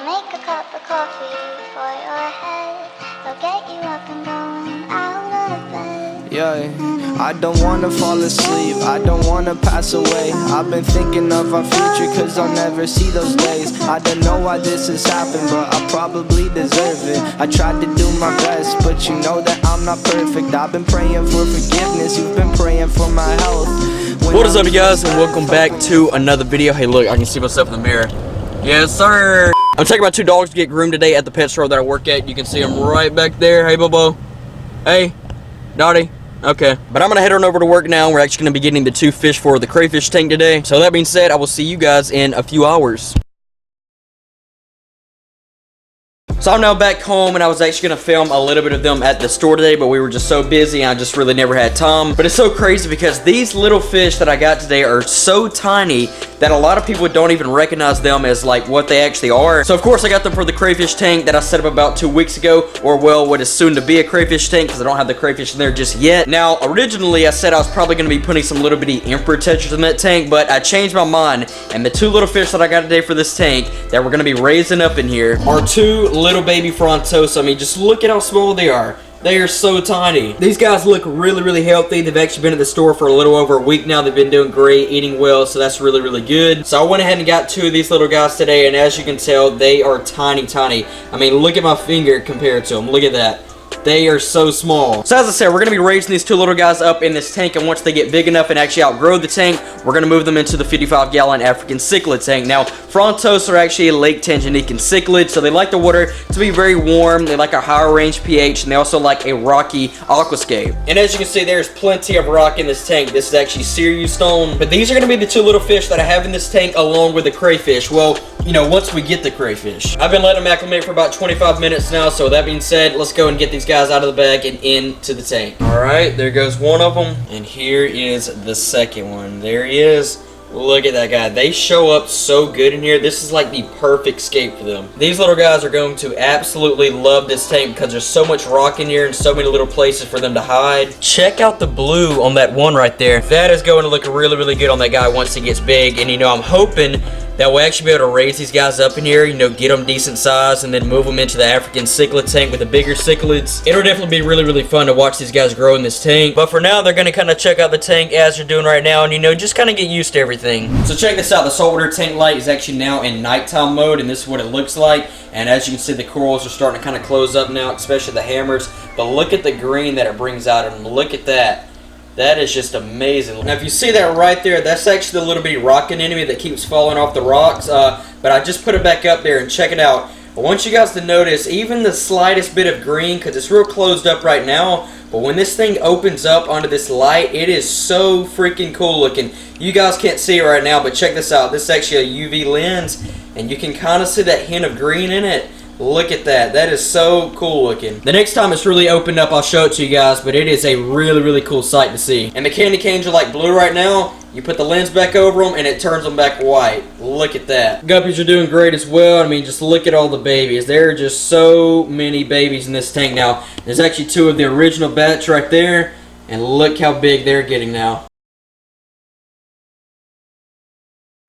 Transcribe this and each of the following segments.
make a cup of coffee for your head. I'll get you up and going out of bed. Yeah, I don't wanna fall asleep, I don't wanna pass away. I've been thinking of our future cause I'll never see those days. I don't know why this has happened, but I probably deserve it. I tried to do my best, but you know that I'm not perfect. I've been praying for forgiveness, you've been praying for my health. What is up, you guys, and welcome back to another video. Hey, look, I can see myself in the mirror. Yes, sir. I'm taking my two dogs to get groomed today at the pet store that I work at. You can see them right back there. Hey, Bobo. Hey, Dottie. Okay, but I'm gonna head on over to work now. We're actually gonna be getting the two fish for the crayfish tank today. So that being said, I will see you guys in a few hours. So I'm now back home, and I was actually going to film a little bit of them at the store today, but we were just so busy and I just really never had time. But it's so crazy because these little fish that I got today are so tiny that a lot of people don't even recognize them as like what they actually are. So of course I got them for the crayfish tank that I set up about 2 weeks ago, or well, what is soon to be a crayfish tank because I don't have the crayfish in there just yet. Now originally I said I was probably going to be putting some little bitty emperor tetras in that tank, but I changed my mind, and the two little fish that I got today for this tank that we're going to be raising up in here are two little baby FRONTOSA. I mean, just look at how small they are. They are so tiny. These guys look really, really healthy. They've actually been at the store for a little over a week now. They've been doing great, eating well, so that's really, really good. So I went ahead and got two of these little guys today, and as you can tell, they are tiny, tiny. I mean, look at my finger compared to them. Look at that. They are so small. So as I said, we're going to be raising these two little guys up in this tank, and once they get big enough and actually outgrow the tank, we're going to move them into the 55-gallon African cichlid tank. Now, FRONTOSA are actually a Lake Tanganyika cichlid, so they like the water to be very warm. They like a higher range pH, and they also like a rocky aquascape. And as you can see, there's plenty of rock in this tank. This is actually Cereus stone. But these are going to be the two little fish that I have in this tank along with the crayfish. Well, you know, once we get the crayfish. I've been letting them acclimate for about 25 minutes now, so that being said, let's go and get these guys out of the bag and into the tank. Alright, there goes one of them, and here is the second one. There he is. Look at that guy. They show up so good in here. This is like the perfect scape for them. These little guys are going to absolutely love this tank because there's so much rock in here and so many little places for them to hide. Check out the blue on that one right there. That is going to look really, really good on that guy once he gets big. And you know, I'm hoping that we'll actually be able to raise these guys up in here, you know, get them decent size, and then move them into the African cichlid tank with the bigger cichlids. It'll definitely be really, really fun to watch these guys grow in this tank. But for now, they're going to kind of check out the tank as they're doing right now, and you know, just kind of get used to everything. So check this out. The saltwater tank light is actually now in nighttime mode, and this is what it looks like. And as you can see, the corals are starting to kind of close up now, especially the hammers. But look at the green that it brings out, and look at that. That is just amazing. Now, if you see that right there, that's actually the little bitty rock anemone that keeps falling off the rocks. But I just put it back up there, and check it out. I want you guys to notice even the slightest bit of green, because it's real closed up right now. But when this thing opens up onto this light, it is so freaking cool looking. You guys can't see it right now, but check this out. This is actually a UV lens, and you can kind of see that hint of green in it. Look at that. That is so cool looking. The next time it's really opened up, I'll show it to you guys, but it is a really, really cool sight to see. And the candy canes are like blue right now. You put the lens back over them, and it turns them back white. Look at that. Guppies are doing great as well. I mean, just look at all the babies. There are just so many babies in this tank now. There's actually two of the original batch right there, and look how big they're getting now.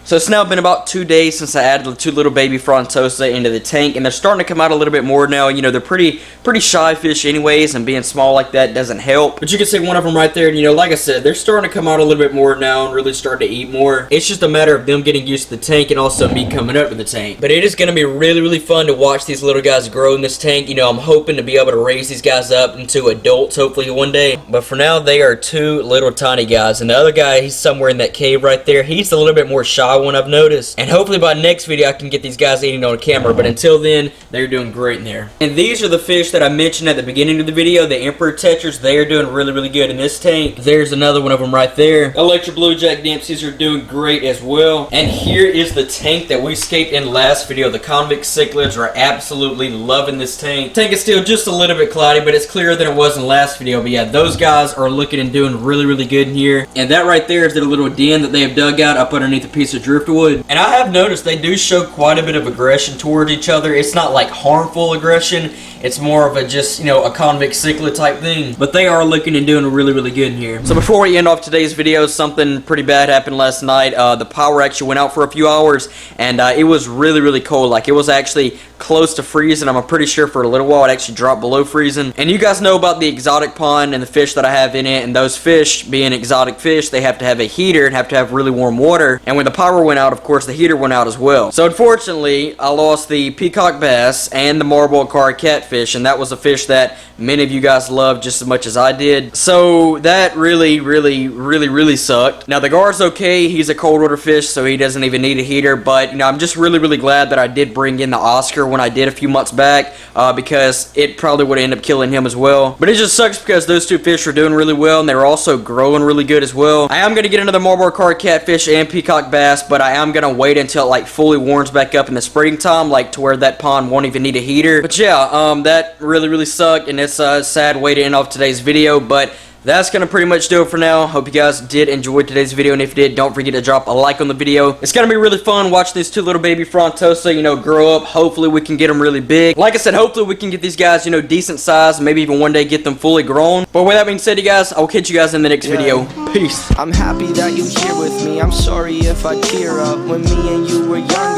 So it's now been about 2 days since I added the two little baby FRONTOSA into the tank, and they're starting to come out a little bit more now. You know, they're pretty shy fish anyways, and being small like that doesn't help. But you can see one of them right there, and you know, like I said, they're starting to come out a little bit more now and really starting to eat more. It's just a matter of them getting used to the tank and also me coming up to the tank. But it is going to be really, really fun to watch these little guys grow in this tank. You know, I'm hoping to be able to raise these guys up into adults hopefully one day. But for now, they are two little tiny guys, and the other guy, he's somewhere in that cave right there. He's a little bit more shy one, I've noticed. And hopefully by next video I can get these guys eating on camera, but until then, they're doing great in there. And these are the fish that I mentioned at the beginning of the video, the emperor tetras. They are doing really, really good in this tank. There's another one of them right there. Electric blue jack dempseys are doing great as well. And here is the tank that we scaped in last video. The convict cichlids are absolutely loving this tank. The tank is still just a little bit cloudy, but it's clearer than it was in the last video. But yeah, those guys are looking and doing really, really good in here. And that right there is their little den that they have dug out up underneath a piece of driftwood. And I have noticed they do show quite a bit of aggression towards each other. It's not like harmful aggression. It's more of a just, you know, a convict cichlid type thing. But they are looking and doing really, really good in here. So before we end off today's video, something pretty bad happened last night. The power actually went out for a few hours, and it was really, really cold. Like, it was actually close to freezing. I'm pretty sure for a little while it actually dropped below freezing. And you guys know about the exotic pond and the fish that I have in it, and those fish being exotic fish, they have to have a heater and have to have really warm water. And when the power went out, of course, the heater went out as well. So unfortunately, I lost the peacock bass and the marble car catfish, and that was a fish that many of you guys loved just as much as I did. So that really sucked. Now the gar's okay. He's a cold water fish, so he doesn't even need a heater. But you know, I'm just really glad that I did bring in the Oscar when I did a few months back, because it probably would end up killing him as well. But it just sucks because those two fish are doing really well, and they're also growing really good as well. I am gonna get another marble car catfish and peacock bass, but I am gonna wait until it like fully warms back up in the springtime, like to where that pond won't even need a heater. But yeah, that really sucked, and it's a sad way to end off today's video. But that's gonna pretty much do it for now. Hope you guys did enjoy today's video, and if you did, don't forget to drop a like on the video. It's gonna be really fun watching these two little baby Frontosa, you know, grow up. Hopefully we can get them really big. Like I said, hopefully we can get these guys, you know, decent size, maybe even one day get them fully grown. But with that being said, you guys, I'll catch you guys in the next video. Peace. I'm happy that you're here with me. I'm sorry if I tear up. When me and you were young,